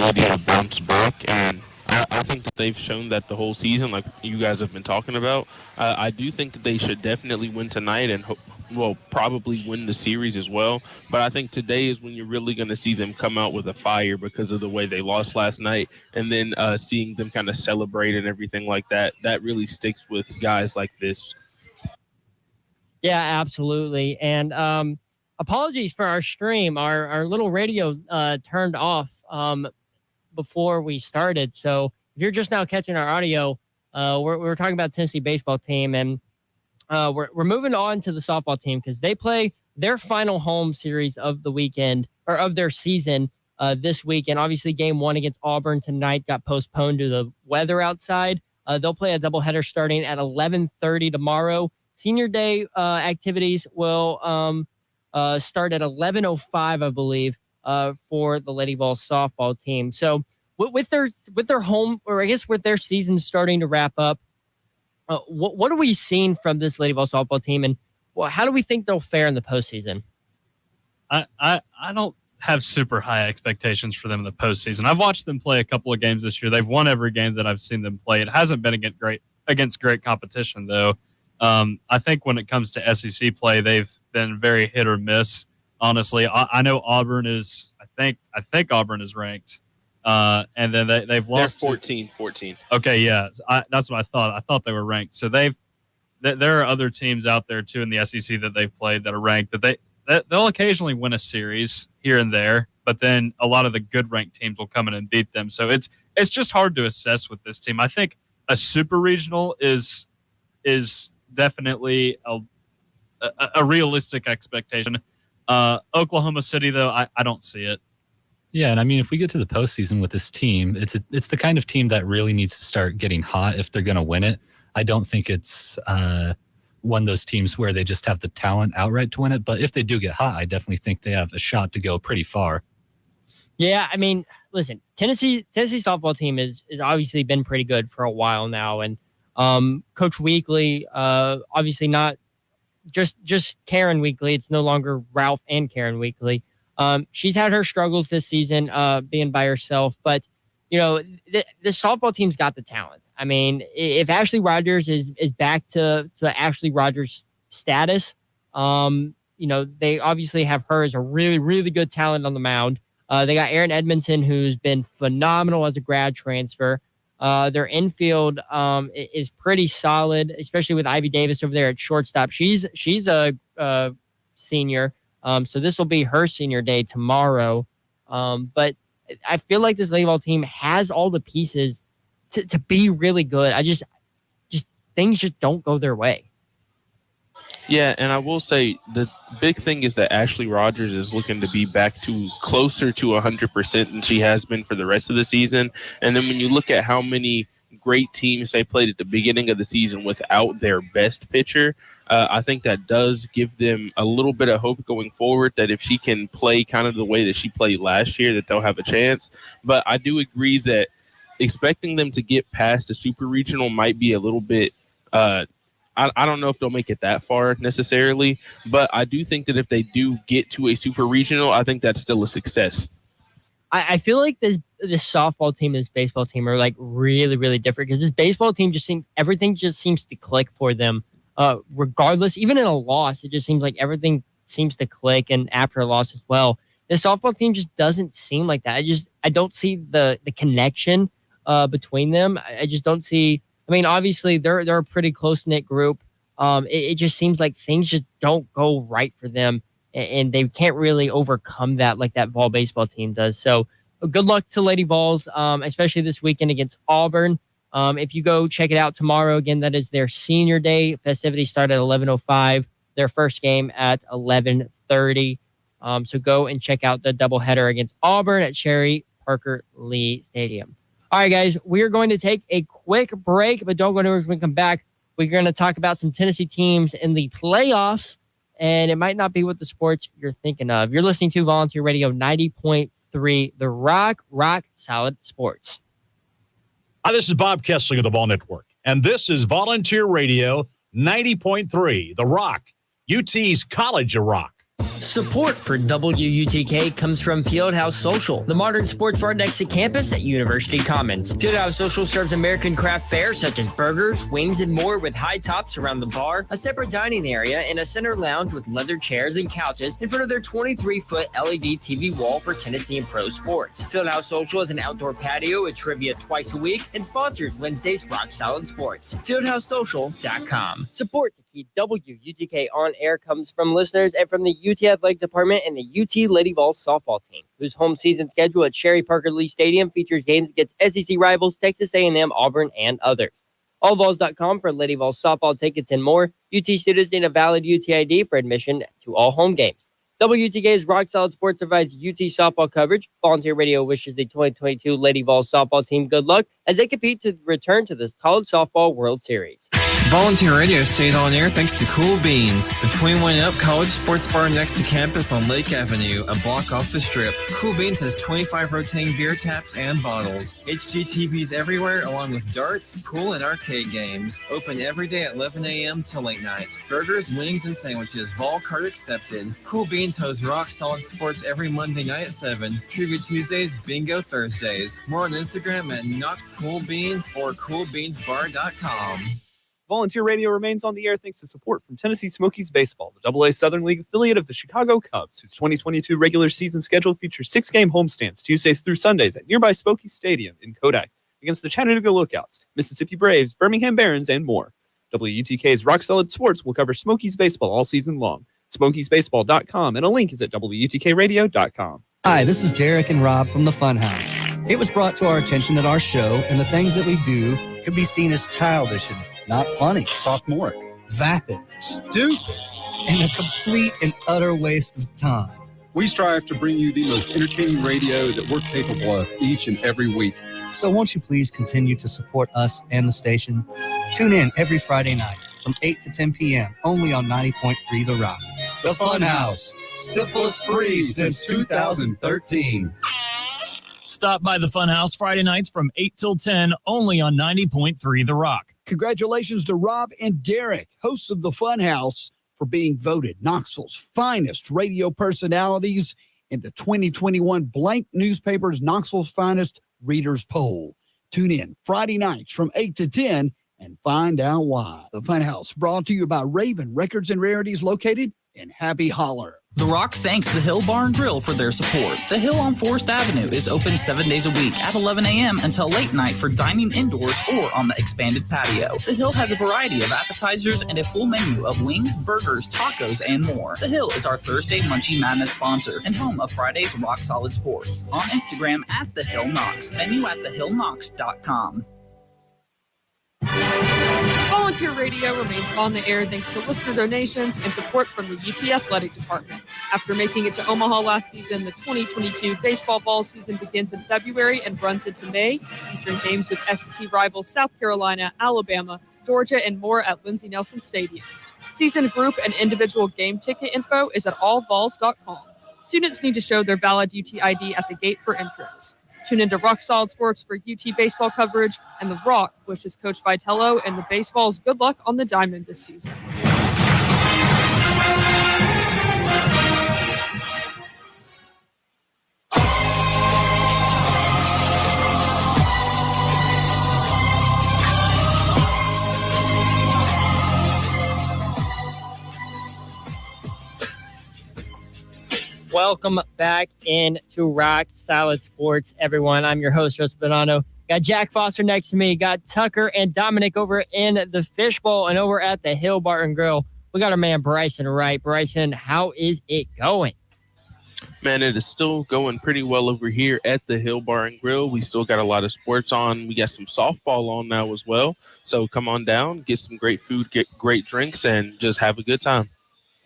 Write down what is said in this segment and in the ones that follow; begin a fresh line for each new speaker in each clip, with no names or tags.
ability to bounce back, and I think that they've shown that the whole season, like you guys have been talking about. I do think that they should definitely win tonight and probably win the series as well. But I think today is when you're really going to see them come out with a fire because of the way they lost last night, and then seeing them kind of celebrate and everything like that. That really sticks with guys like this.
Yeah, absolutely. And apologies for our stream. Our little radio turned off before we started. So if you're just now catching our audio, we're talking about Tennessee baseball team, and we're moving on to the softball team because they play their final home series of the weekend or of their season this weekend. Obviously, game 1 against Auburn tonight got postponed due to the weather outside. They'll play a doubleheader starting at 11:30 tomorrow. Senior Day activities will start at 11:05, I believe, for the Lady Vols softball team. So with their home, or I guess with their season starting to wrap up, what are we seeing from this Lady Vols softball team, and how do we think they'll fare in the postseason?
I don't have super high expectations for them in the postseason. I've watched them play a couple of games this year. They've won every game that I've seen them play. It hasn't been against great competition, though. I think when it comes to SEC play, they've been very hit or miss. Honestly, I know Auburn is. I think Auburn is ranked, and then they've lost.
They're 14.
Okay, yeah, that's what I thought. I thought they were ranked. So there are other teams out there too in the SEC that they've played that are ranked. That they'll occasionally win a series here and there, but then a lot of the good ranked teams will come in and beat them. So it's just hard to assess with this team. I think a super regional is definitely a realistic expectation. Oklahoma City, though, I don't see it.
Yeah, and I mean, if we get to the postseason with this team, it's the kind of team that really needs to start getting hot if they're going to win it. I don't think it's one of those teams where they just have the talent outright to win it. But if they do get hot, I definitely think they have a shot to go pretty far.
Yeah, I mean, listen, Tennessee softball team is obviously been pretty good for a while now, and Coach Weekly, obviously not just Karen Weekly. It's no longer Ralph and Karen Weekly. She's had her struggles this season, being by herself, but the softball team's got the talent. I mean, if Ashley Rogers is back to Ashley Rogers status, they obviously have her as a really, really good talent on the mound. They got Erin Edmondson, who's been phenomenal as a grad transfer. Their infield is pretty solid, especially with Ivy Davis over there at shortstop. She's a senior, so this will be her senior day tomorrow. But I feel like this Lady Vol team has all the pieces to be really good. Just things just don't go their way.
Yeah, and I will say the big thing is that Ashley Rogers is looking to be back to closer to 100% than she has been for the rest of the season. And then when you look at how many great teams they played at the beginning of the season without their best pitcher, I think that does give them a little bit of hope going forward that if she can play kind of the way that she played last year, that they'll have a chance. But I do agree that expecting them to get past the super regional might be a little bit I don't know if they'll make it that far necessarily, but I do think that if they do get to a super regional, I think that's still a success.
I feel like this softball team and this baseball team are like really, really different because this baseball team everything just seems to click for them. Regardless, even in a loss, it just seems like everything seems to click, and after a loss as well. The softball team just doesn't seem like that. I don't see the connection between them. I just don't see. I mean, obviously they're a pretty close knit group. It just seems like things just don't go right for them, and they can't really overcome that like that Vol baseball team does. So good luck to Lady Vols, especially this weekend against Auburn. If you go check it out tomorrow, again, that is their senior day. Festivities start at 11:05. Their first game at 11:30. So go and check out the doubleheader against Auburn at Sherry Parker Lee Stadium. All right, guys, we are going to take a quick break, but don't go anywhere. When we come back, we're going to talk about some Tennessee teams in the playoffs, and it might not be what the sports you're thinking of. You're listening to Volunteer Radio 90.3, The Rock Solid Sports.
Hi, this is Bob Kessling of the Vol Network, and this is Volunteer Radio 90.3, The Rock, UT's College of Rock.
Support for WUTK comes from Fieldhouse Social, the modern sports bar next to campus at University Commons. Fieldhouse Social serves American craft fare such as burgers, wings, and more with high tops around the bar, a separate dining area, and a center lounge with leather chairs and couches in front of their 23-foot LED TV wall for Tennessee and pro sports. Fieldhouse Social has an outdoor patio with trivia twice a week and sponsors Wednesday's Rock Solid Sports. FieldhouseSocial.com. Support to keep WUTK on air comes from listeners and from the UT Athletic Department and the UT Lady Vols softball team, whose home season schedule at Sherry Parker Lee Stadium features games against SEC rivals Texas A&M, Auburn, and others. AllVols.com for Lady Vols softball tickets and more. UT students need a valid UT ID for admission to all home games. WTK's Rock Solid Sports provides UT softball coverage. Volunteer Radio wishes the 2022 Lady Vols softball team good luck as they compete to return to the College Softball World Series.
Volunteer Radio stays on air thanks to Cool Beans, the 21-up college sports bar next to campus on Lake Avenue, a block off the strip. Cool Beans has 25 rotating beer taps and bottles. HGTVs everywhere, along with darts, pool, and arcade games. Open every day at 11 a.m. till late night. Burgers, wings, and sandwiches, Vol card accepted. Cool Beans hosts Rock Solid Sports every Monday night at 7. Trivia Tuesdays, Bingo Thursdays. More on Instagram at Knox Cool Beans or CoolBeansBar.com.
Volunteer Radio remains on the air thanks to support from Tennessee Smokies Baseball, the AA Southern League affiliate of the Chicago Cubs, whose 2022 regular season schedule features 6-game homestands Tuesdays through Sundays at nearby Smokies Stadium in Kodak against the Chattanooga Lookouts, Mississippi Braves, Birmingham Barons, and more. WUTK's Rock Solid Sports will cover Smokies Baseball all season long. SmokiesBaseball.com, and a link is at WUTKRadio.com.
Hi, this is Derek and Rob from the Funhouse. It was brought to our attention that our show and the things that we do could be seen as childish and not funny,
sophomoric,
vapid,
stupid,
and a complete and utter waste of time.
We strive to bring you the most entertaining radio that we're capable of each and every week.
So won't you please continue to support us and the station? Tune in every Friday night from 8 to 10 p.m. only on 90.3 The Rock.
The Funhouse, syphilis free since 2013.
Stop by the Funhouse Friday nights from 8 till 10, only on 90.3 The Rock.
Congratulations to Rob and Derek, hosts of the Funhouse, for being voted Knoxville's finest radio personalities in the 2021 Blank Newspaper's Knoxville's Finest Readers Poll. Tune in Friday nights from 8 to 10 and find out why. The Funhouse, brought to you by Raven Records and Rarities, located in Happy Holler.
The Rock thanks the Hill Bar and Grill for their support. The Hill on Forest Avenue is open 7 days a week at 11 a.m. until late night for dining indoors or on the expanded patio. The Hill has a variety of appetizers and a full menu of wings, burgers, tacos, and more. The Hill is our Thursday Munchie Madness sponsor and home of Friday's Rock Solid Sports. On Instagram at The Hill Knox. Menu at thehillknox.com.
Volunteer Radio remains on the air thanks to listener donations and support from the UT Athletic Department. After making it to Omaha last season, the 2022 baseball fall season begins in February and runs into May, featuring games with SEC rivals South Carolina, Alabama, Georgia, and more at Lindsey Nelson Stadium. Season group and individual game ticket info is at allvols.com. Students need to show their valid UT ID at the gate for entrance. Tune into Rock Solid Sports for UT baseball coverage, and The Rock wishes Coach Vitello and the Baseballs good luck on the diamond this season.
Welcome back into Rock Solid Sports, everyone. I'm your host, Joseph Bonanno. Got Jack Foster next to me. Got Tucker and Dominic over in the Fishbowl and over at the Hill Bar and Grill. We got our man Bryson right. Bryson, how is it going?
Man, it is still going pretty well over here at the Hill Bar and Grill. We still got a lot of sports on. We got some softball on now as well. So come on down, get some great food, get great drinks, and just have a good time.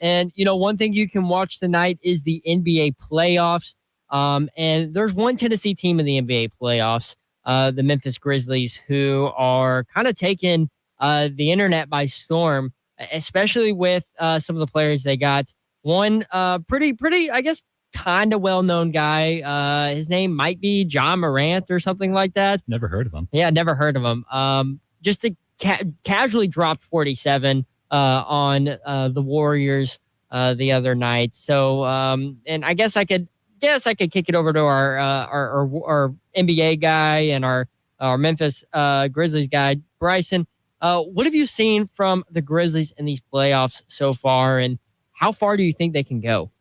And, you know, one thing you can watch tonight is the NBA playoffs. And there's one Tennessee team in the NBA playoffs, the Memphis Grizzlies, who are kind of taking the internet by storm, especially with some of the players they got. One pretty, I guess, kind of well-known guy. His name might be John Morant or something like that.
Never heard of him.
Yeah, never heard of him. Just casually dropped 47 on the Warriors the other night. So, and I guess I could kick it over to our NBA guy and our Memphis Grizzlies guy, Bryson. What have you seen from the Grizzlies in these playoffs so far, and how far do you think they can go?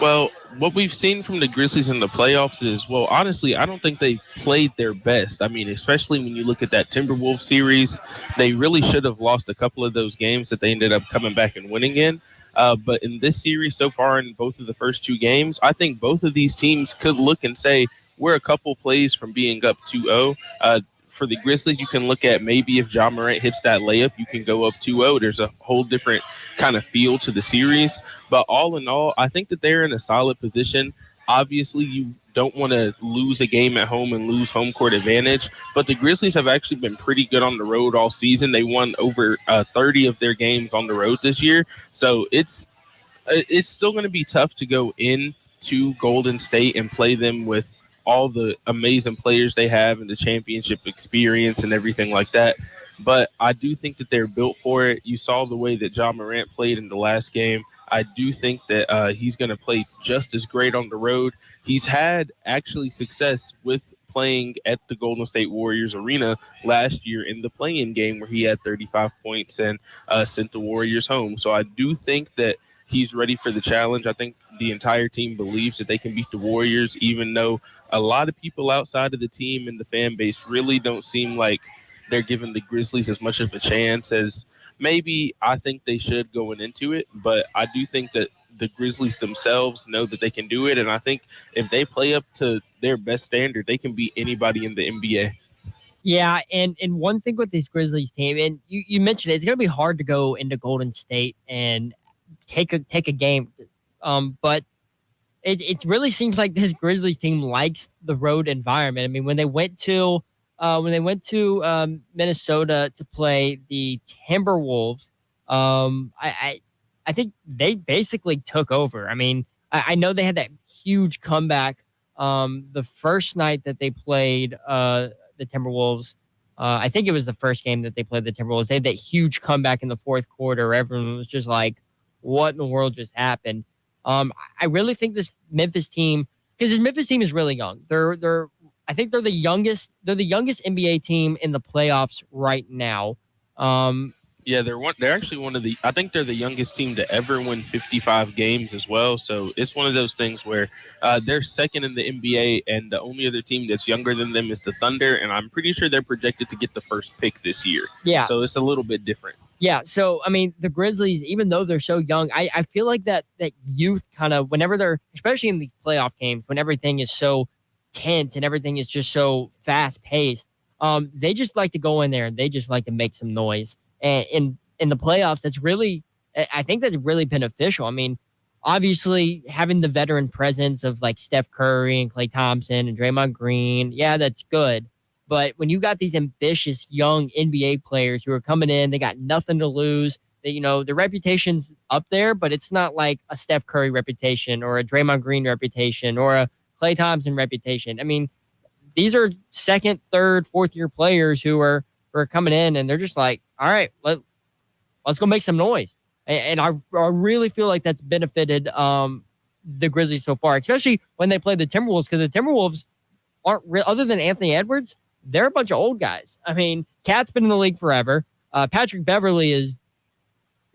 Well, what we've seen from the Grizzlies in the playoffs is, well, honestly, I don't think they've played their best. I mean, especially when you look at that Timberwolves series, they really should have lost a couple of those games that they ended up coming back and winning in. But in this series so far, in both of the first two games, I think both of these teams could look and say, we're a couple plays from being up 2-0. For the Grizzlies, you can look at maybe if Ja Morant hits that layup, you can go up 2-0. There's a whole different kind of feel to the series. But all in all, I think that they're in a solid position. Obviously, you don't want to lose a game at home and lose home court advantage. But the Grizzlies have actually been pretty good on the road all season. They won over 30 of their games on the road this year. So it's still going to be tough to go into Golden State and play them with all the amazing players they have and the championship experience and everything like that. But I do think that they're built for it. You saw the way that Ja Morant played in the last game. I do think that he's going to play just as great on the road. He's had actually success with playing at the Golden State Warriors arena last year in the play-in game where he had 35 points and sent the Warriors home. So I do think that he's ready for the challenge. I think the entire team believes that they can beat the Warriors, even though a lot of people outside of the team and the fan base really don't seem like they're giving the Grizzlies as much of a chance as maybe I think they should going into it. But I do think that the Grizzlies themselves know that they can do it. And I think if they play up to their best standard, they can beat anybody in the NBA.
Yeah, and one thing with this Grizzlies team, and you mentioned it, it's going to be hard to go into Golden State and take a game. But it really seems like this Grizzlies team likes the road environment. I mean, when they went to Minnesota to play the Timberwolves, I think they basically took over. I mean, I know they had that huge comeback the first night that they played the Timberwolves. I think it was the first game that they played the Timberwolves. They had that huge comeback in the fourth quarter. Everyone was just like, what in the world just happened? I really think this Memphis team, because this Memphis team is really young. I think they're the youngest NBA team in the playoffs right now.
Yeah, they're actually one of the, I think they're the youngest team to ever win 55 games as well. So it's one of those things where they're second in the NBA, and the only other team that's younger than them is the Thunder, and I'm pretty sure they're projected to get the first pick this year.
Yeah.
So it's a little bit different.
Yeah, so, I mean, the Grizzlies, even though they're so young, I feel like that youth kind of, whenever they're, especially in the playoff games, when everything is so tense and everything is just so fast-paced, they just like to go in there and they just like to make some noise. And in the playoffs, I think that's really beneficial. I mean, obviously, having the veteran presence of, like, Steph Curry and Klay Thompson and Draymond Green, yeah, that's good. But when you got these ambitious young NBA players who are coming in, they got nothing to lose. Their reputation's up there, but it's not like a Steph Curry reputation or a Draymond Green reputation or a Klay Thompson reputation. I mean, these are second, third, fourth year players who are coming in, and they're just like, all right, let's go make some noise. And I really feel like that's benefited the Grizzlies so far, especially when they play the Timberwolves, because the Timberwolves aren't other than Anthony Edwards, they're a bunch of old guys. I mean, Cat's been in the league forever. Patrick Beverly is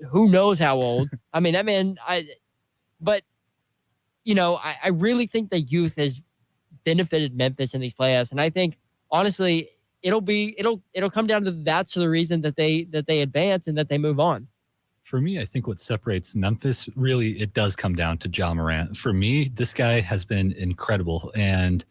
who knows how old. I mean, that man, I really think the youth has benefited Memphis in these playoffs. And I think, honestly, it'll come down to that's the reason that they advance and that they move on.
For me, I think what separates Memphis, really, it does come down to Ja Morant. For me, this guy has been incredible. And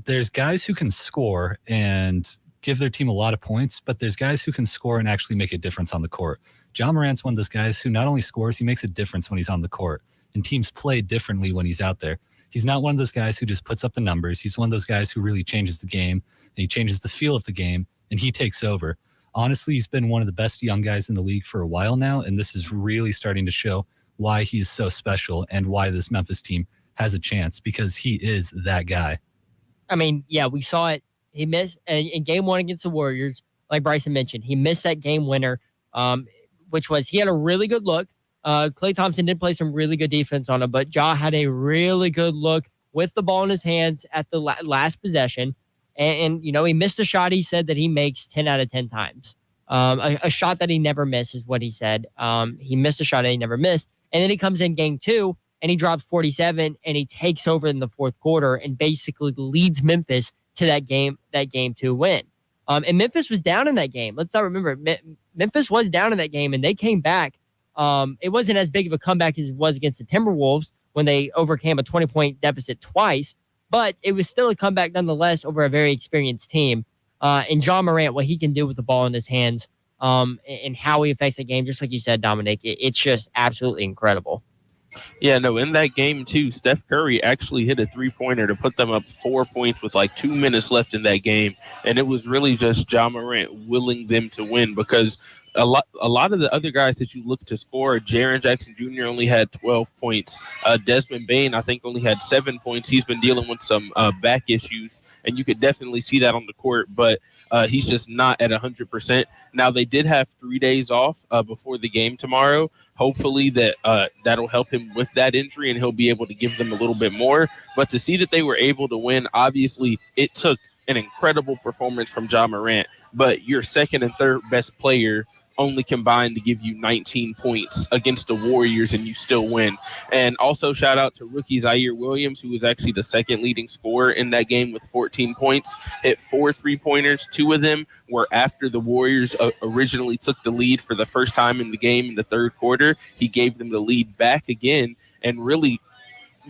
there's guys who can score and give their team a lot of points, but there's guys who can score and actually make a difference on the court. Ja Morant's one of those guys who not only scores, he makes a difference when he's on the court. And teams play differently when he's out there. He's not one of those guys who just puts up the numbers. He's one of those guys who really changes the game, and he changes the feel of the game, and he takes over. Honestly, he's been one of the best young guys in the league for a while now, and this is really starting to show why he is so special and why this Memphis team has a chance, because he is that guy.
I mean, yeah, we saw it. He missed in game one against the Warriors, like Bryson mentioned. He missed that game winner, which was he had a really good look. Klay Thompson did play some really good defense on him, but Ja had a really good look with the ball in his hands at the last possession. And, he missed a shot he said that he makes 10 out of 10 times. A shot that he never missed is what he said. He missed a shot that he never missed. And then he comes in game 2 and he drops 47 and he takes over in the fourth quarter and basically leads Memphis to that game 2 win. And Memphis was down in that game. Let's not remember, Memphis was down in that game and they came back. It wasn't as big of a comeback as it was against the Timberwolves when they overcame a 20-point deficit twice, but it was still a comeback nonetheless over a very experienced team. And John Morant, what he can do with the ball in his hands, and how he affects the game, just like you said, Dominic, it's just absolutely incredible.
Yeah, no, in that game, too, Steph Curry actually hit a three-pointer to put them up 4 points with like 2 minutes left in that game. And it was really just John Morant willing them to win because a lot of the other guys that you look to score, Jaren Jackson Jr. only had 12 points. Desmond Bane, I think, only had 7 points. He's been dealing with some back issues, and you could definitely see that on the court, but he's just not at 100%. Now, they did have 3 days off before the game tomorrow. Hopefully that'll help him with that injury, and he'll be able to give them a little bit more. But to see that they were able to win, obviously, it took an incredible performance from John Morant, but your second and third best player only combined to give you 19 points against the Warriors, and you still win. And also shout out to rookie Zaire Williams, who was actually the second leading scorer in that game with 14 points, hit 4 3-pointers. 2 of them were after the Warriors originally took the lead for the first time in the game in the third quarter. He gave them the lead back again and really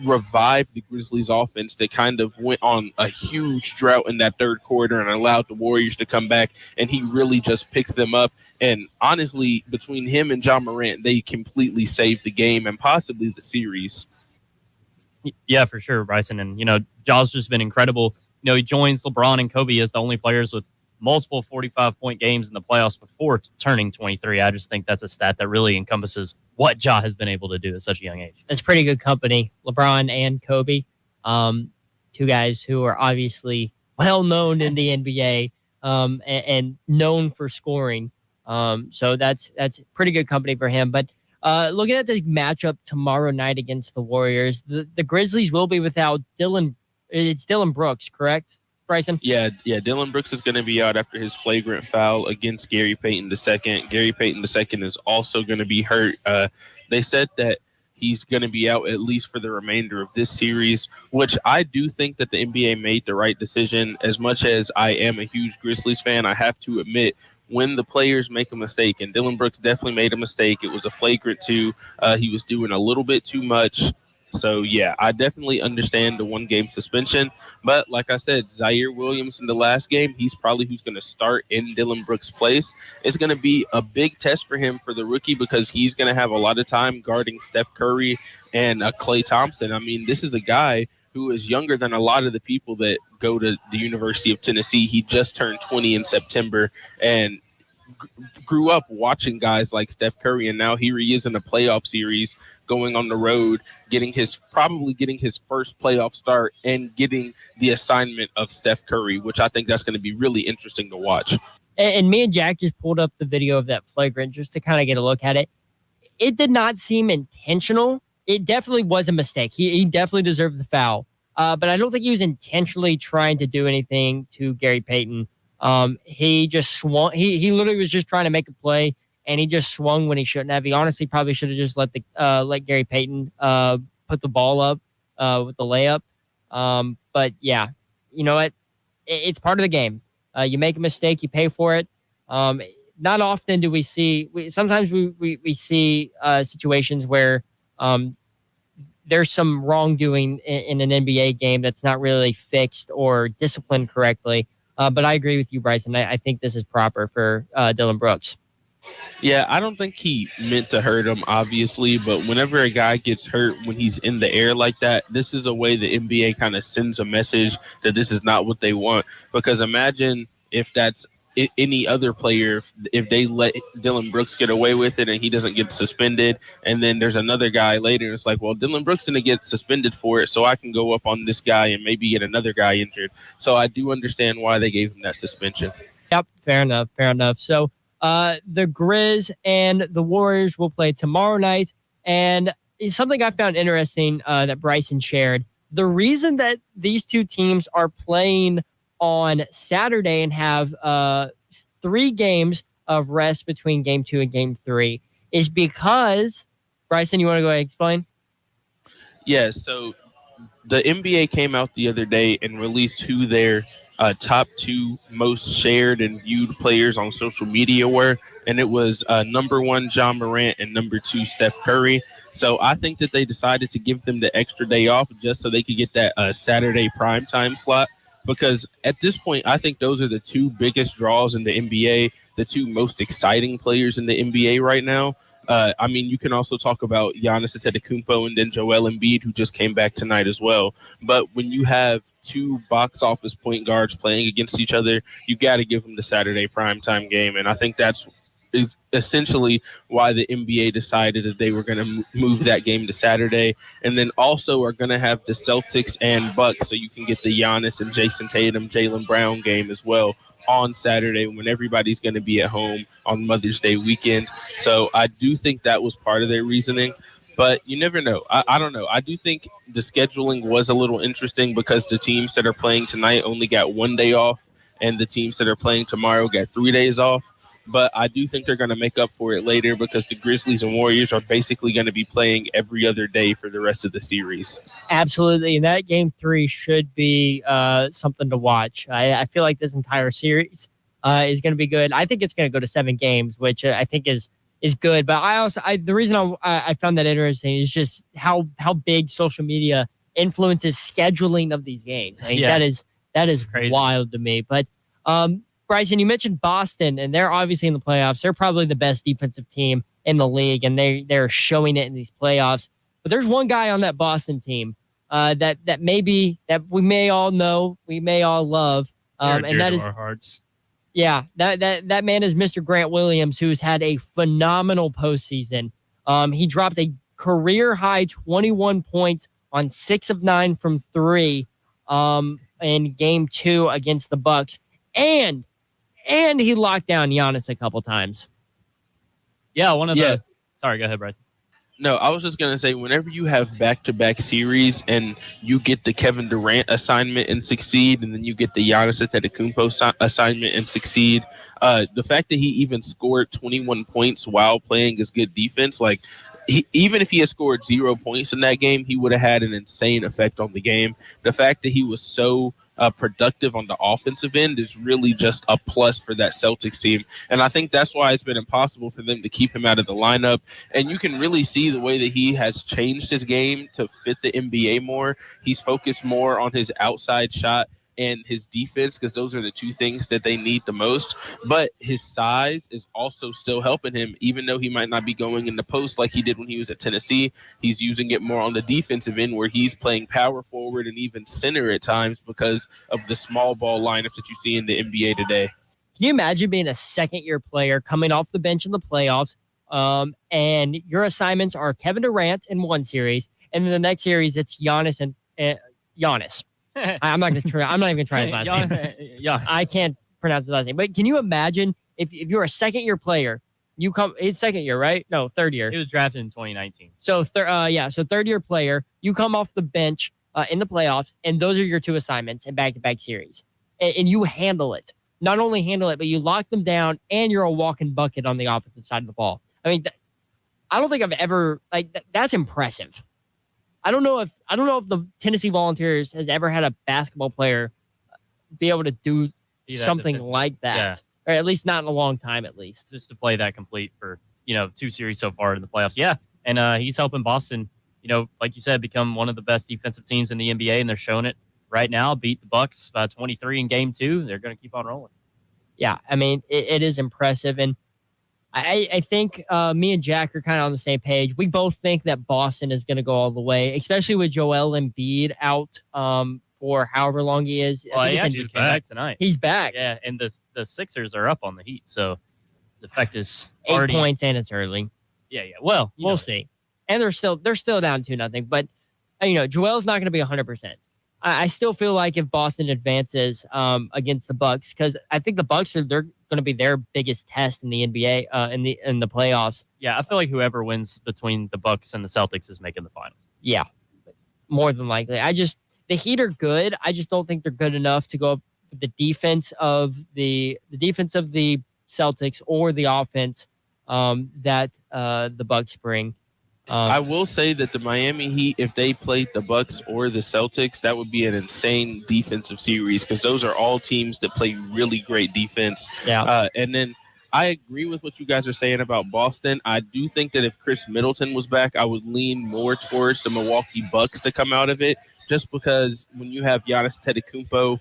revived the Grizzlies offense that kind of went on a huge drought in that third quarter and allowed the Warriors to come back, and he really just picked them up. And honestly, between him and John Morant, they completely saved the game and possibly the series.
Yeah, for sure, Bryson. And, Ja's just been incredible. He joins LeBron and Kobe as the only players with multiple 45-point games in the playoffs before turning 23. I just think that's a stat that really encompasses what Ja has been able to do at such a young age.
It's pretty good company, LeBron and Kobe, 2 guys who are obviously well known in the NBA and known for scoring. So that's pretty good company for him. But looking at this matchup tomorrow night against the Warriors, the Grizzlies will be without Dylan. It's Dylan Brooks, correct, Bryson?
Yeah. Dylan Brooks is going to be out after his flagrant foul against Gary Payton II. Gary Payton II is also going to be hurt. They said that he's going to be out at least for the remainder of this series, which I do think that the NBA made the right decision. As much as I am a huge Grizzlies fan, I have to admit, when the players make a mistake, and Dylan Brooks definitely made a mistake, it was a flagrant 2. He was doing a little bit too much. So, yeah, I definitely understand the 1-game suspension. But like I said, Zaire Williams in the last game, he's probably who's going to start in Dylan Brooks' place. It's going to be a big test for him for the rookie because he's going to have a lot of time guarding Steph Curry and Klay Thompson. I mean, this is a guy who is younger than a lot of the people that go to the University of Tennessee. He just turned 20 in September and grew up watching guys like Steph Curry, and now here he is in a playoff series going on the road, getting his first playoff start and getting the assignment of Steph Curry, which I think that's going to be really interesting to watch.
And me and Jack just pulled up the video of that flagrant just to kind of get a look at it. It did not seem intentional. It definitely was a mistake. He definitely deserved the foul. But I don't think he was intentionally trying to do anything to Gary Payton. He just swung. He literally was just trying to make a play, and he just swung when he shouldn't have. He honestly probably should have just let Gary Payton put the ball up with the layup. But yeah, you know what? It's part of the game. You make a mistake, you pay for it. Not often do we see. Sometimes we see situations where there's some wrongdoing in an NBA game that's not really fixed or disciplined correctly. But I agree with you, Bryson. I think this is proper for Dylan Brooks.
Yeah, I don't think he meant to hurt him, obviously, but whenever a guy gets hurt when he's in the air like that, this is a way the NBA kind of sends a message that this is not what they want. Because imagine if that's any other player, if they let Dylan Brooks get away with it and he doesn't get suspended, and then there's another guy later, and it's like, well, Dylan Brooks didn't get suspended for it, so I can go up on this guy and maybe get another guy injured. So I do understand why they gave him that suspension.
Yep, fair enough. So the Grizz and the Warriors will play tomorrow night. And it's something I found interesting that Bryson shared. The reason that these two teams are playing on Saturday and have 3 games of rest between game 2 and game 3 is because, Bryson, you want to go ahead and explain?
Yeah, so the NBA came out the other day and released who their top 2 most shared and viewed players on social media were, and it was number 1 John Morant and number 2 Steph Curry. So I think that they decided to give them the extra day off just so they could get that Saturday primetime slot, because at this point I think those are the 2 biggest draws in the NBA, the 2 most exciting players in the NBA right now. I mean, you can also talk about Giannis Antetokounmpo and then Joel Embiid, who just came back tonight as well. But when you have 2 box office point guards playing against each other, you got to give them the Saturday primetime game. And I think that's essentially why the NBA decided that they were going to move that game to Saturday. And then also are going to have the Celtics and Bucks, so you can get the Giannis and Jason Tatum, Jaylen Brown game as well on Saturday when everybody's going to be at home on Mother's Day weekend. So I do think that was part of their reasoning, but you never know. I don't know. I do think the scheduling was a little interesting because the teams that are playing tonight only got 1 day off and the teams that are playing tomorrow got 3 days off. But I do think they're going to make up for it later because the Grizzlies and Warriors are basically going to be playing every other day for the rest of the series.
Absolutely. And that game 3 should be something to watch. I feel like this entire series is going to be good. I think it's going to go to 7 games, which I think is good. But the reason I found that interesting is just how big social media influences scheduling of these games. I mean, that is crazy. Wild to me. But Bryson, you mentioned Boston, and they're obviously in the playoffs. They're probably the best defensive team in the league, and they're showing it in these playoffs. But there's one guy on that Boston team that we may all know, we may all love, and that is
our hearts.
Yeah, that man is Mr. Grant Williams, who's had a phenomenal postseason. He dropped a career high 21 points on 6 of 9 from 3 in game 2 against the Bucks, and he locked down Giannis a couple times.
Yeah, sorry, go ahead, Bryson.
No, I was just going to say, whenever you have back-to-back series and you get the Kevin Durant assignment and succeed, and then you get the Giannis Antetokounmpo assignment and succeed, the fact that he even scored 21 points while playing his good defense, like, even if he had scored 0 points in that game, he would have had an insane effect on the game. The fact that he was so productive on the offensive end is really just a plus for that Celtics team. And I think that's why it's been impossible for them to keep him out of the lineup. And you can really see the way that he has changed his game to fit the NBA more. He's focused more on his outside shot and his defense, because those are the 2 things that they need the most. But his size is also still helping him, even though he might not be going in the post like he did when he was at Tennessee. He's using it more on the defensive end, where he's playing power forward and even center at times because of the small ball lineups that you see in the NBA today.
Can you imagine being a second-year player coming off the bench in the playoffs, and your assignments are Kevin Durant in one series, and then the next series it's Giannis and Giannis. I'm not even going to try his last name.
Yeah,
I can't pronounce his last name. But can you imagine if you're a second-year player, it's second year, right? No, third year.
He was drafted in 2019.
So third-year player, you come off the bench in the playoffs, and those are your 2 assignments in back-to-back series, and you handle it. Not only handle it, but you lock them down, and you're a walking bucket on the offensive side of the ball. I mean, I don't think I've ever that's impressive. I don't know if the Tennessee Volunteers has ever had a basketball player be able to do something like that, or at least not in a long time, at least.
Just to play that complete for 2 series so far in the playoffs. Yeah, and he's helping Boston, like you said, become one of the best defensive teams in the NBA, and they're showing it right now. Beat the Bucks by 23 in game 2. They're going to keep on rolling.
Yeah, I mean it is impressive, and I think me and Jack are kind of on the same page. We both think that Boston is going to go all the way, especially with Joel Embiid out for however long he is.
Well, he actually came back tonight.
He's back.
Yeah, and the Sixers are up on the Heat, so his effect is
8
already...
points, and it's early.
Yeah. Well,
we'll see. And they're still down 2-0. But Joel's not going to be 100%. I still feel like if Boston advances against the Bucks, because I think the Bucks they're going to be their biggest test in the NBA in the playoffs.
Yeah, I feel like whoever wins between the Bucks and the Celtics is making the finals.
Yeah, more than likely. The Heat are good. I just don't think they're good enough to go up with the defense of the Celtics or the offense that the Bucks bring.
I will say that the Miami Heat, if they played the Bucks or the Celtics, that would be an insane defensive series because those are all teams that play really great defense.
Yeah.
And then I agree with what you guys are saying about Boston. I do think that if Chris Middleton was back, I would lean more towards the Milwaukee Bucks to come out of it, just because when you have Giannis Antetokounmpo,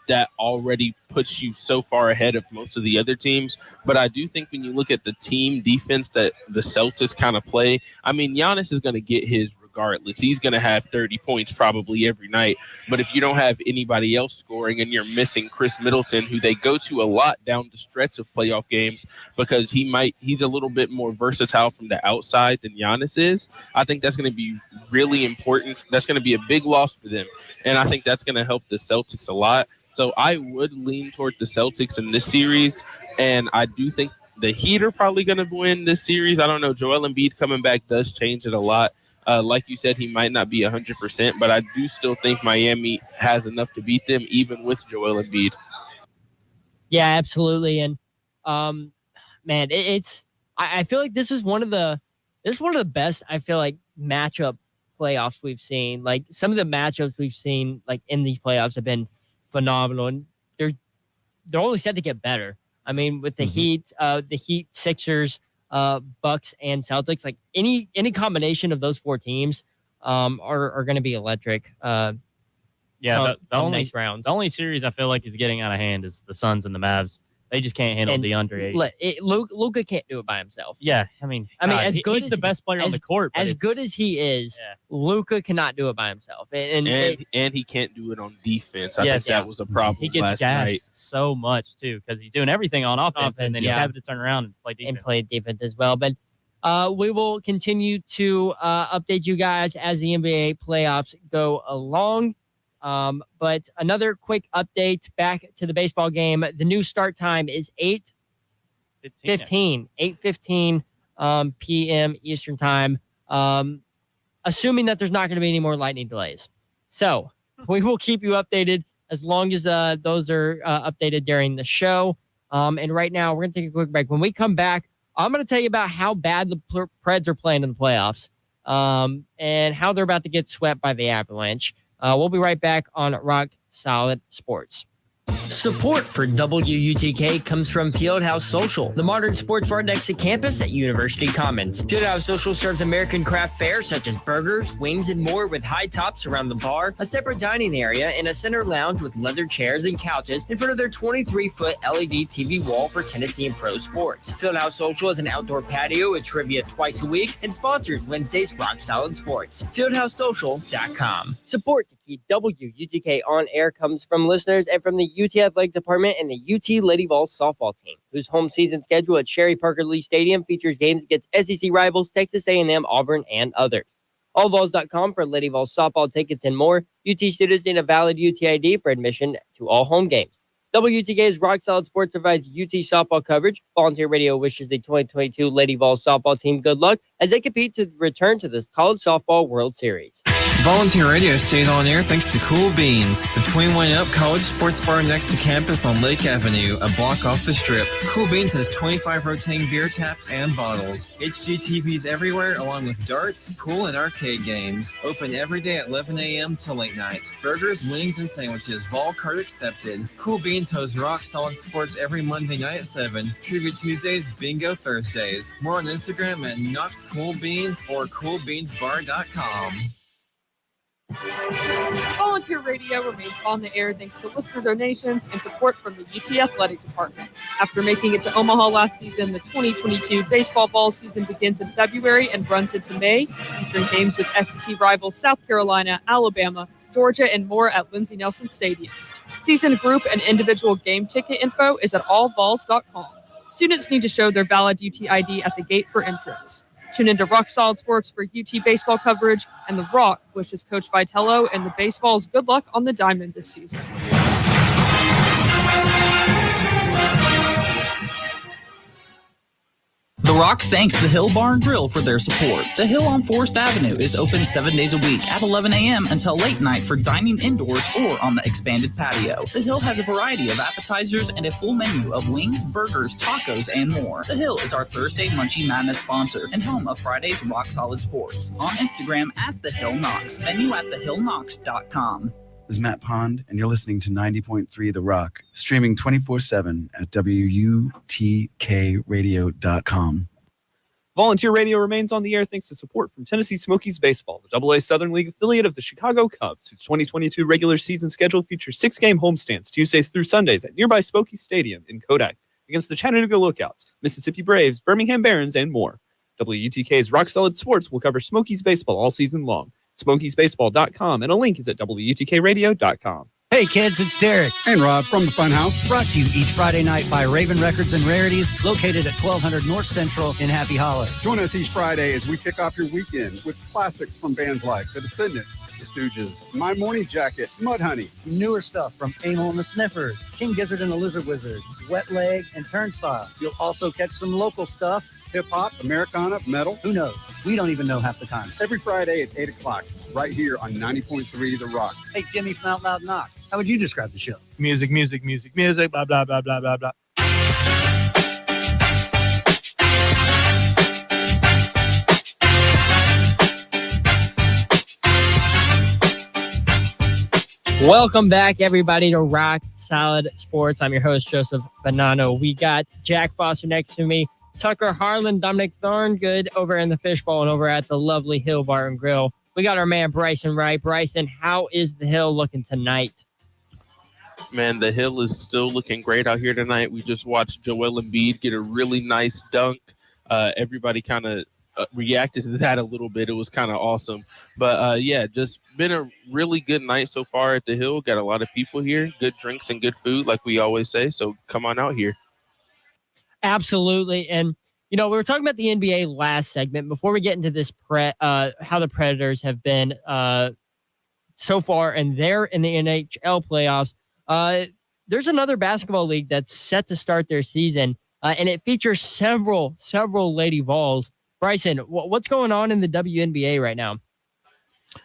that already puts you so far ahead of most of the other teams. But I do think when you look at the team defense that the Celtics kind of play, I mean, Giannis is going to get his regardless. He's going to have 30 points probably every night. But if you don't have anybody else scoring and you're missing Chris Middleton, who they go to a lot down the stretch of playoff games because he's a little bit more versatile from the outside than Giannis is, I think that's going to be really important. That's going to be a big loss for them. And I think that's going to help the Celtics a lot. So I would lean toward the Celtics in this series. And I do think the Heat are probably going to win this series. I don't know. Joel Embiid coming back does change it a lot. Like you said, he might not be 100%, but I do still think Miami has enough to beat them, even with Joel Embiid.
Yeah, absolutely. And man, I feel like this is one of the best. I feel like matchup playoffs we've seen. Like some of the matchups we've seen, like in these playoffs, have been phenomenal, and they're only set to get better. I mean, with the Heat, Sixers, Bucks, and Celtics, like any combination of those four teams are going to be electric.
The
next round.
The only series I feel like is getting out of hand is the Suns and the Mavs. They just can't handle DeAndre.
Luka can't do it by himself.
Yeah, I mean,
as good
he's
as
the best player on the court.
As good as he is, Luka cannot do it by himself, and
he can't do it on defense. I think that was a problem.
He gets
last
gassed
night.
so much too because he's doing everything on offense, and then he's having to turn around and play defense.
As well. But we will continue to update you guys as the NBA playoffs go along. But another quick update back to the baseball game. The new start time is 8:15 p.m. Eastern time, assuming that there's not going to be any more lightning delays. So we will keep you updated as long as those are updated during the show. And right now, we're going to take a quick break. When we come back, I'm going to tell you about how bad the Preds are playing in the playoffs and how they're about to get swept by the Avalanche. We'll be right back on Rock Solid Sports.
Support for WUTK comes from Fieldhouse Social, the modern sports bar next to campus at University Commons. Fieldhouse Social serves American craft fare such as burgers, wings, and more with high tops around the bar, a separate dining area, and a center lounge with leather chairs and couches in front of their 23-foot LED TV wall for Tennessee and pro sports. Fieldhouse Social is an outdoor patio with trivia twice a week and sponsors Wednesday's Rock Solid Sports. FieldhouseSocial.com.
Support to keep WUTK on air comes from listeners and from the UT Athletic Department and the UT Lady Vols softball team, whose home season schedule at Sherry Parker Lee Stadium features games against SEC rivals Texas A&M, Auburn, and others. AllVols.com for Lady Vols softball tickets and more. UT students need a valid UT ID for admission to all home games. WTK's Rock Solid Sports provides UT softball coverage. Volunteer Radio wishes the 2022 Lady Vols softball team good luck as they compete to return to the College Softball World Series.
Volunteer Radio stays on air thanks to Cool Beans, the 21-up college sports bar next to campus on Lake Avenue, a block off the strip. Cool Beans has 25 rotating beer taps and bottles. HGTVs everywhere, along with darts, pool, and arcade games. Open every day at 11 a.m. to late night. Burgers, wings, and sandwiches, Vol card accepted. Cool Beans hosts Rock Solid Sports every Monday night at 7. Trivia Tuesdays, Bingo Thursdays. More on Instagram at Knox Cool Beans or CoolBeansBar.com.
Volunteer Radio remains on the air thanks to listener donations and support from the UT Athletic Department. After making it to Omaha last season, the 2022 baseball ball season begins in February and runs into May, featuring games with SEC rivals South Carolina, Alabama, Georgia, and more at Lindsey Nelson Stadium. Season group and individual game ticket info is at allvols.com. Students need to show their valid UT ID at the gate for entrance. Tune into Rock Solid Sports for UT baseball coverage, and The Rock wishes Coach Vitello and the Baseballs good luck on the diamond this season.
The Rock thanks the Hill Bar and Grill for their support. The Hill on Forest Avenue is open 7 days a week at 11 a.m. until late night for dining indoors or on the expanded patio. The Hill has a variety of appetizers and a full menu of wings, burgers, tacos, and more. The Hill is our Thursday Munchie Madness sponsor and home of Friday's Rock Solid Sports. On Instagram at The Hill Knox. Menu at thehillknox.com.
This is Matt Pond, and you're listening to 90.3 The Rock, streaming 24/7 at WUTKRadio.com.
Volunteer Radio remains on the air thanks to support from Tennessee Smokies Baseball, the AA Southern League affiliate of the Chicago Cubs, whose 2022 regular season schedule features 6-game homestands Tuesdays through Sundays at nearby Smokies Stadium in Kodak against the Chattanooga Lookouts, Mississippi Braves, Birmingham Barons, and more. WUTK's Rock Solid Sports will cover Smokies Baseball all season long. SmokiesBaseball.com, and a link is at WUTKRadio.com.
Hey kids, it's Derek
and Rob from the Funhouse.
Brought to you each Friday night by Raven Records and Rarities, located at 1200 North Central in Happy Hollow.
Join us each Friday as we kick off your weekend with classics from bands like The Descendants, The Stooges, My Morning Jacket, Mudhoney.
Newer stuff from Amel and the Sniffers, King Gizzard and the Lizard Wizard, Wet Leg, and Turnstile. You'll also catch some local stuff.
Hip-hop, Americana, metal.
Who knows? We don't even know half the time.
Every Friday at 8 o'clock, right here on 90.3 The Rock.
Hey, Jimmy from Out Loud Knock. How would you describe the show?
Music, blah, blah, blah, blah, blah, blah.
Welcome back, everybody, to Rock Solid Sports. I'm your host, Joseph Bonanno. We got Jack Foster next to me, Tucker Harlan, Dominic Thorngood over in the Fishbowl and over at the lovely Hill Bar and Grill. We got our man Bryson Wright. Bryson, how is the Hill looking tonight?
Man, the Hill is still looking great out here tonight. We just watched Joel Embiid get a really nice dunk. Everybody kind of reacted to that a little bit. It was kind of awesome. But, yeah, just been a really good night so far at the Hill. Got a lot of people here, good drinks and good food, like we always say. So come on out here.
Absolutely. And, you know, we were talking about the NBA last segment. Before we get into this, how the Predators have been so far, and they're in the NHL playoffs. There's another basketball league that's set to start their season, and it features several Lady Vols. Bryson, what's going on in the WNBA right now?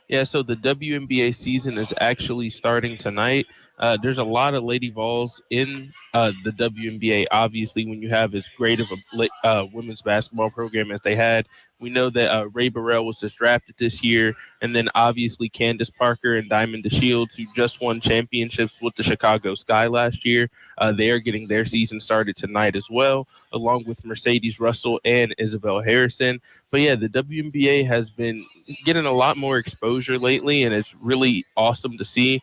Yeah, so the WNBA season is actually starting tonight. There's a lot of Lady Vols in the WNBA. Obviously, when you have as great of a women's basketball program as they had, we know that Ray Burrell was just drafted this year, and then obviously Candace Parker and Diamond DeShields, who just won championships with the Chicago Sky last year. They are getting their season started tonight as well, along with Mercedes Russell and Isabel Harrison. But yeah, the WNBA has been getting a lot more exposure lately, and it's really awesome to see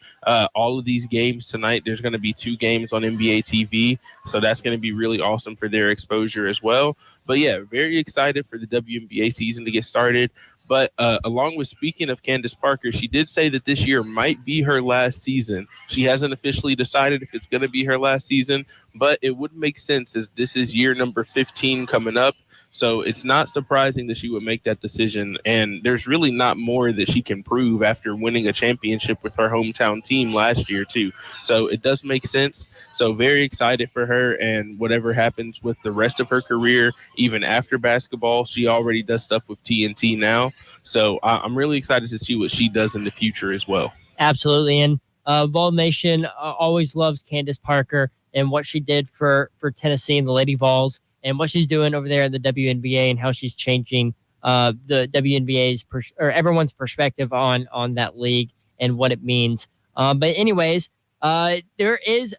all of these games tonight. There's going to be 2 games on NBA TV, so that's going to be really awesome for their exposure as well. But yeah, very excited for the WNBA season to get started. But along with speaking of Candace Parker, she did say that this year might be her last season. She hasn't officially decided if it's going to be her last season, but it would make sense as this is year number 15 coming up. So it's not surprising that she would make that decision. And there's really not more that she can prove after winning a championship with her hometown team last year, too. So it does make sense. So very excited for her, and whatever happens with the rest of her career, even after basketball, she already does stuff with TNT now. So I'm really excited to see what she does in the future as well.
Absolutely. And Vol Nation always loves Candace Parker and what she did for Tennessee and the Lady Vols, and what she's doing over there in the WNBA, and how she's changing the WNBA's or everyone's perspective on that league and what it means. But anyways, there is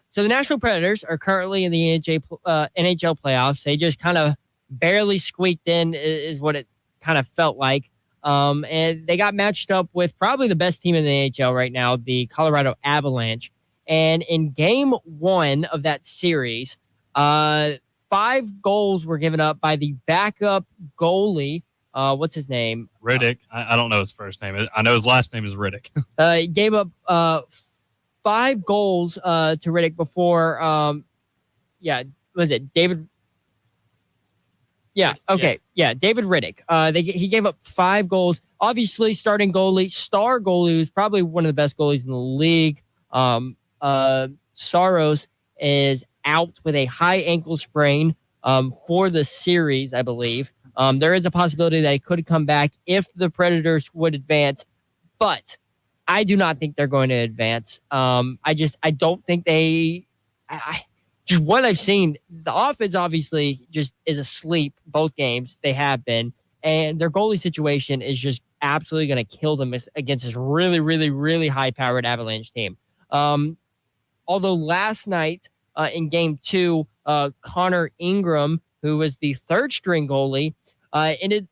so the Nashville Predators are currently in the NHL playoffs. They just kind of barely squeaked in is what it kind of felt like. And they got matched up with probably the best team in the NHL right now, the Colorado Avalanche. And in game 1 of that series, 5 goals were given up by the backup goalie. What's his name?
Riddick. I don't know his first name. I know his last name is Riddick.
He gave up 5 goals to Riddick before. Was it David? Yeah. Okay. Yeah. David Riddick. He gave up 5 goals. Obviously, starting goalie, star goalie, who's probably one of the best goalies in the league. Saros is out with a high ankle sprain for the series, I believe. There is a possibility that he could come back if the Predators would advance, but I do not think they're going to advance. I don't think they. Just what I've seen, the offense obviously just is asleep both games. They have been. And their goalie situation is just absolutely going to kill them against this really, really, really high-powered Avalanche team. Although last night in Game 2, Connor Ingram, who was the third-string goalie, ended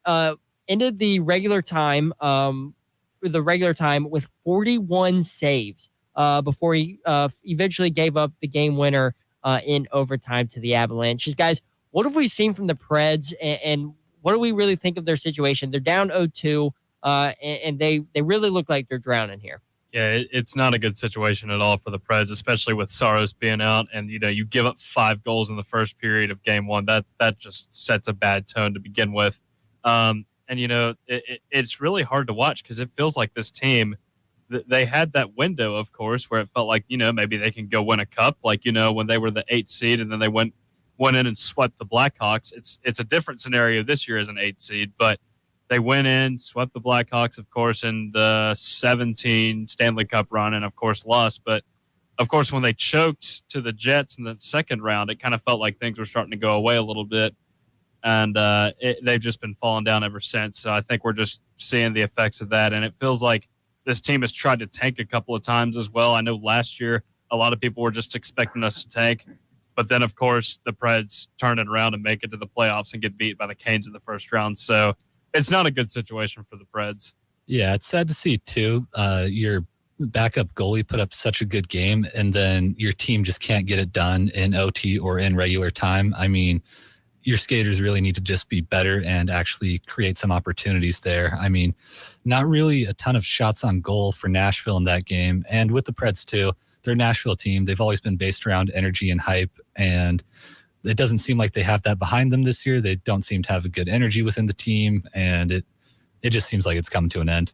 the regular time with 41 saves before he eventually gave up the game winner in overtime to the Avalanche. Guys, what have we seen from the Preds, and what do we really think of their situation? They're down 0-2, and they really look like they're drowning here.
Yeah, it's not a good situation at all for the Preds, especially with Saros being out. And, you give up 5 goals in the first period of Game 1. That just sets a bad tone to begin with. It's really hard to watch because it feels like this team, they had that window, of course, where it felt like, maybe they can go win a cup, like, when they were the 8th seed and then they went in and swept the Blackhawks. It's a different scenario this year as an 8th seed, but they went in, swept the Blackhawks, of course, in the 17 Stanley Cup run and, of course, lost. But, of course, when they choked to the Jets in the second round, it kind of felt like things were starting to go away a little bit. And they've just been falling down ever since. So I think we're just seeing the effects of that. And it feels like this team has tried to tank a couple of times as well. I know last year a lot of people were just expecting us to tank. But then, of course, the Preds turn it around and make it to the playoffs and get beat by the Canes in the first round. So it's not a good situation for the Preds.
Yeah, it's sad to see, too. Your backup goalie put up such a good game, and then your team just can't get it done in OT or in regular time. I mean, your skaters really need to just be better and actually create some opportunities there. I mean, not really a ton of shots on goal for Nashville in that game. And with the Preds, too, they're a Nashville team. They've always been based around energy and hype, and it doesn't seem like they have that behind them this year. They don't seem to have a good energy within the team, and it just seems like it's coming to an end.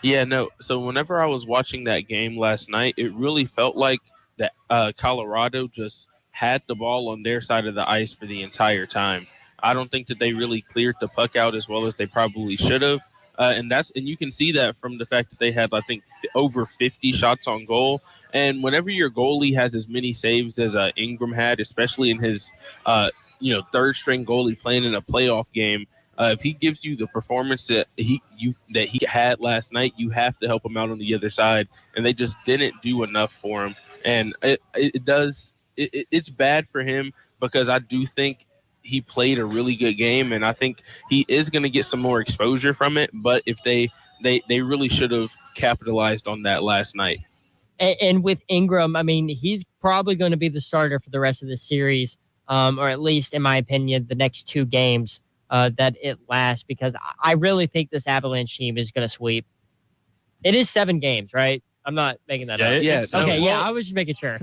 Yeah, no. So whenever I was watching that game last night, it really felt like that Colorado just had the ball on their side of the ice for the entire time. I don't think that they really cleared the puck out as well as they probably should have. And you can see that from the fact that they had, I think, over 50 shots on goal. And whenever your goalie has as many saves as Ingram had, especially in his, third string goalie playing in a playoff game, if he gives you the performance that he had last night, you have to help him out on the other side. And they just didn't do enough for him. And it's bad for him because I do think he played a really good game, and I think he is going to get some more exposure from it. But if they really should have capitalized on that last night.
And with Ingram, I mean, he's probably going to be the starter for the rest of the series, or at least, in my opinion, the next 2 games that it lasts, because I really think this Avalanche team is going to sweep. It is 7 games, right? I'm not making that up.
Yeah.
Okay, I was just making sure.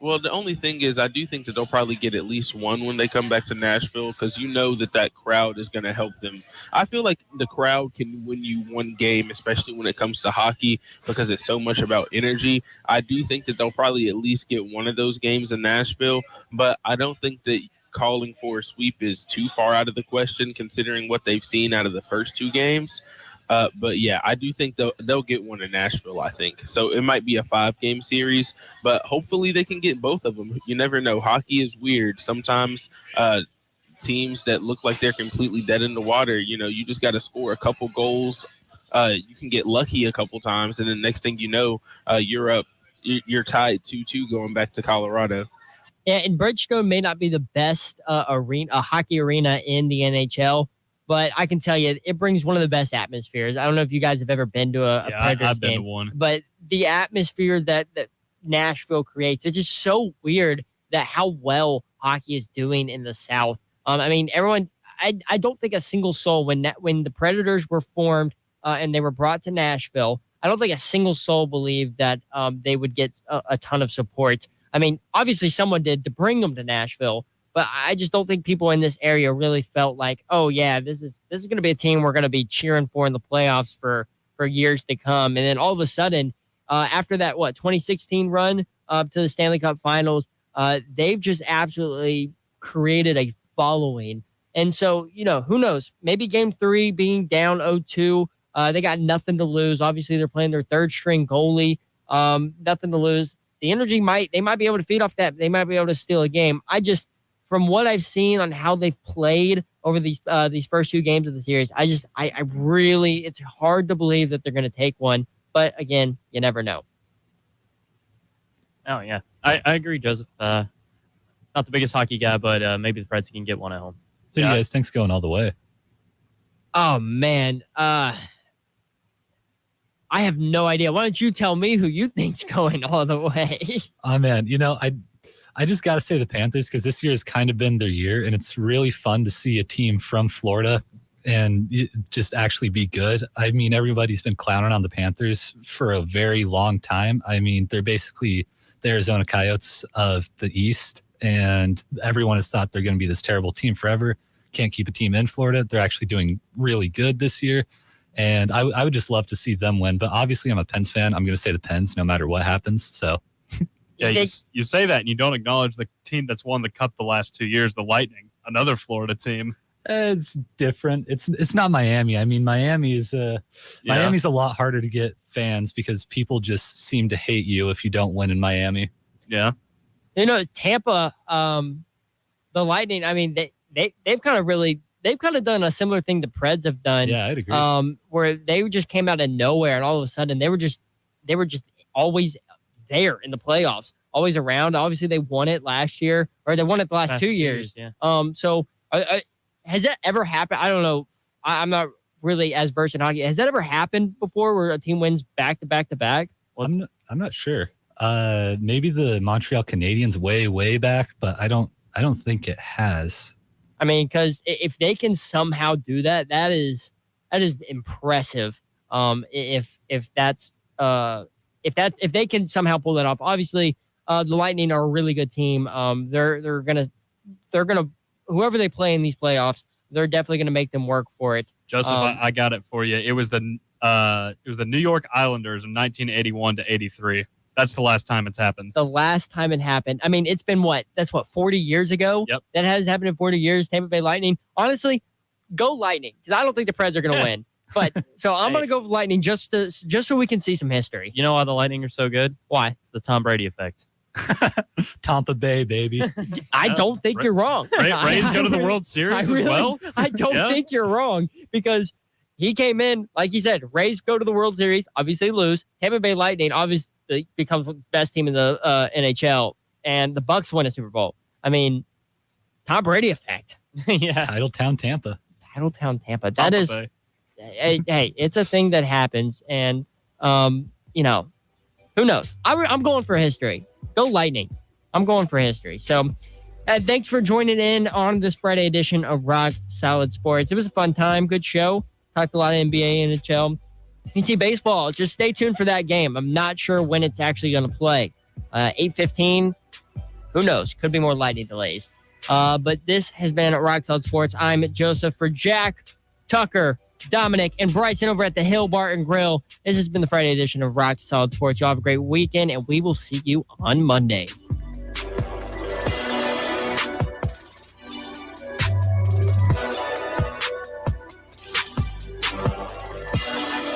Well, the only thing is I do think that they'll probably get at least one when they come back to Nashville because that crowd is going to help them. I feel like the crowd can win you one game, especially when it comes to hockey, because it's so much about energy. I do think that they'll probably at least get one of those games in Nashville, but I don't think that calling for a sweep is too far out of the question considering what they've seen out of the first 2 games. But yeah, I do think they'll get one in Nashville, I think. So it might be a 5-game series, but hopefully they can get both of them. You never know. Hockey is weird. Sometimes teams that look like they're completely dead in the water, you just got to score a couple goals. You can get lucky a couple times, and then next thing you know, you're up. You're tied 2-2 going back to Colorado.
Yeah, and Bridgestone may not be the best hockey arena in the NHL, but I can tell you, it brings one of the best atmospheres. I don't know if you guys have ever been to a Predators
I've been
game,
to one.
But the atmosphere that Nashville creates, it's just so weird that how well hockey is doing in the South. I mean, everyone. I don't think a single soul when the Predators were formed and they were brought to Nashville, I don't think a single soul believed that they would get a ton of support. I mean, obviously someone did to bring them to Nashville, But I just don't think people in this area really felt like, oh yeah, this is going to be a team we're going to be cheering for in the playoffs for years to come. And then all of a sudden, after that 2016 run to the Stanley Cup Finals, they've just absolutely created a following. And so, who knows? Maybe Game 3 being down 0-2, they got nothing to lose. Obviously, they're playing their third string goalie, nothing to lose. The energy they might be able to feed off that. They might be able to steal a game. From what I've seen on how they've played over these first 2 games of the series, I really, it's hard to believe that they're going to take one. But again, you never know.
Oh yeah, I agree, Joseph. Not the biggest hockey guy, but maybe the Preds can get one at home.
Who do you guys think's going all the way?
Oh man, I have no idea. Why don't you tell me who you think's going all the way?
Oh man, I just got to say the Panthers, because this year has kind of been their year, and it's really fun to see a team from Florida and just actually be good. I mean, everybody's been clowning on the Panthers for a very long time. I mean, they're basically the Arizona Coyotes of the East, and everyone has thought they're going to be this terrible team forever. Can't keep a team in Florida. They're actually doing really good this year, and I would just love to see them win. But obviously, I'm a Pens fan. I'm going to say the Pens no matter what happens, so...
Yeah, you say that and you don't acknowledge the team that's won the Cup the last 2 years, the Lightning, another Florida team.
It's different. It's not Miami. I mean, Miami's a lot harder to get fans because people just seem to hate you if you don't win in Miami.
Yeah.
Tampa, the Lightning, I mean, they've kind of done a similar thing the Preds have done.
Yeah, I'd agree.
Where they just came out of nowhere and all of a sudden they were just always there in the playoffs, always around. Obviously, they won it last year, or they won it the last 2 years.
Yeah.
So has that ever happened? I don't know. I'm not really as versed in hockey. Has that ever happened before, where a team wins back to back to back?
I'm not sure. Maybe the Montreal Canadiens way back, but I don't think it has.
I mean, because if they can somehow do that, that is impressive. If they can somehow pull that off, obviously, the Lightning are a really good team. They're gonna whoever they play in these playoffs, they're definitely gonna make them work for it.
Joseph, I got it for you. It was the New York Islanders in 1981 to 83. That's the last time it's happened.
The last time it happened. I mean, it's been 40 years ago?
Yep.
That has happened in 40 years. Tampa Bay Lightning. Honestly, go Lightning, because I don't think the Preds are going to win. But so I'm going to go with Lightning just so we can see some history.
You know why the Lightning are so good?
Why?
It's the Tom Brady effect.
Tampa Bay, baby.
I don't think you're wrong.
Rays go to the World Series as well?
I don't think you're wrong, because he came in, like you said, Rays go to the World Series, obviously lose. Tampa Bay Lightning obviously becomes the best team in the NHL, and the Bucks win a Super Bowl. I mean, Tom Brady effect.
Yeah.
Title Town Tampa.
That is, hey, it's a thing that happens, and who knows? I'm going for history. Go Lightning. I'm going for history. So, thanks for joining in on this Friday edition of Rock Solid Sports. It was a fun time. Good show. Talked a lot of NBA, NHL. UT baseball, just stay tuned for that game. I'm not sure when it's actually going to play. 8:15, who knows? Could be more lightning delays. But this has been Rock Solid Sports. I'm Joseph for Jack, Tucker, Dominic, and Bryson over at the Hill Bar and Grill. This has been the Friday edition of Rock Solid Sports. Y'all have a great weekend, and we will see you on Monday.